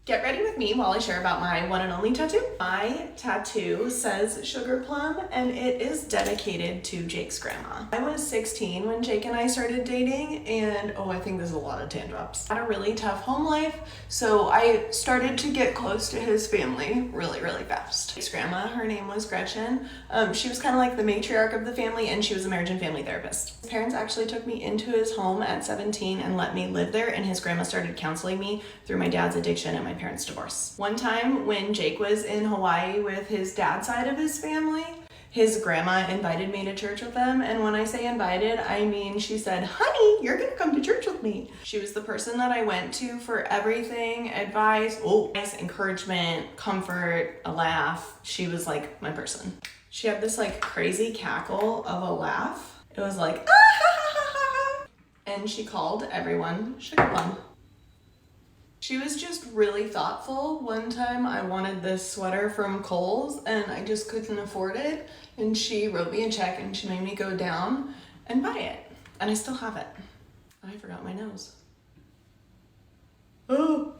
Get ready with me while I share about my one and only tattoo. My tattoo says Sugar Plum and it is dedicated to Jake's grandma. I was 16 when Jake and I started dating and I think there's a lot of tan drops. I had a really tough home life, so I started to get close to his family really fast. Jake's grandma, her name was Gretchen. She was kind of like the matriarch of the family and she was a marriage and family therapist. His parents actually took me into his home at 17 and let me live there, and his grandma started counseling me through my dad's addiction and my parents' divorce. One time when Jake was in Hawaii with his dad's side of his family, his grandma invited me to church with them, and when I say invited, I mean she said, "Honey, you're gonna come to church with me." She was the person that I went to for everything, advice, encouragement, comfort, a laugh. She was like my person. She had this like crazy cackle of a laugh. It was like, ah, ha, ha, ha, ha. And she called everyone Sugar Plum. She was just really thoughtful. One time I wanted this sweater from Kohl's and I just couldn't afford it. And she wrote me a check and she made me go down and buy it. And I still have it. I forgot my nose. Oh.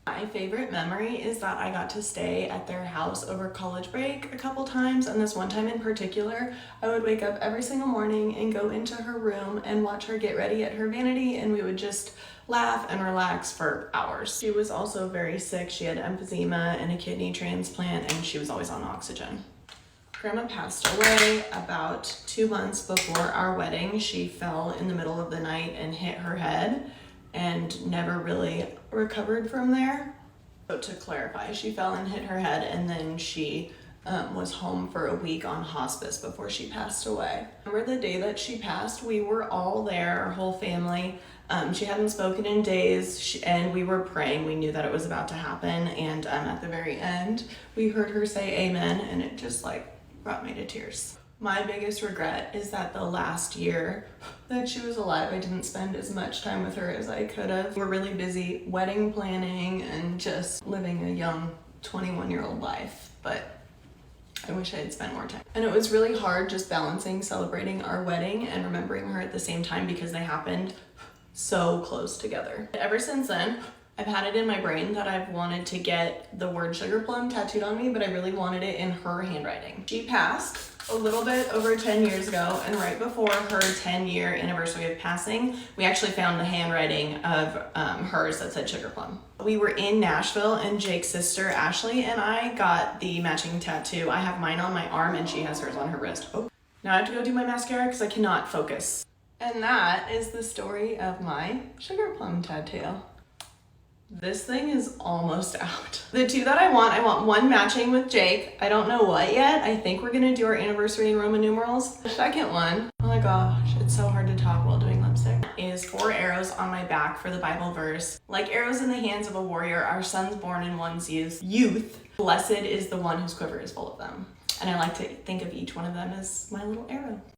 My favorite memory is that I got to stay at their house over college break a couple times, and this one time in particular, I would wake up every single morning and go into her room and watch her get ready at her vanity, and we would just laugh and relax for hours. She was also very sick. She had emphysema and a kidney transplant, and she was always on oxygen. Grandma passed away about 2 months before our wedding. She fell in the middle of the night and hit her head and never really recovered from there. So to clarify, she fell and hit her head, and then she was home for a week on hospice before she passed away. Remember the day that she passed? We were all there, our whole family. She hadn't spoken in days, and we were praying. We knew that it was about to happen, and at the very end, we heard her say amen, and it just like brought me to tears. My biggest regret is that the last year that she was alive, I didn't spend as much time with her as I could have. We're really busy wedding planning and just living a young 21-year-old life, but I wish I had spent more time. And it was really hard just balancing celebrating our wedding and remembering her at the same time because they happened so close together. Ever since then, I've had it in my brain that I've wanted to get the word Sugar Plum tattooed on me, but I really wanted it in her handwriting. She passed a little bit over 10 years ago, and right before her 10-year anniversary of passing, we actually found the handwriting of hers that said Sugar Plum. We were in Nashville, and Jake's sister Ashley and I got the matching tattoo. I have mine on my arm and she has hers on her wrist. Oh, now I have to go do my mascara because I cannot focus. And that is the story of my Sugar Plum tattoo. This thing is almost out. The two that I want one matching with Jake. I don't know what yet. I think we're gonna do our anniversary in Roman numerals. The second one, oh my gosh, it's so hard to talk while doing lipstick, is 4 arrows on my back for the Bible verse. Like arrows in the hands of a warrior, our son's born in one's youth. Blessed is the one whose quiver is full of them. And I like to think of each one of them as my little arrow.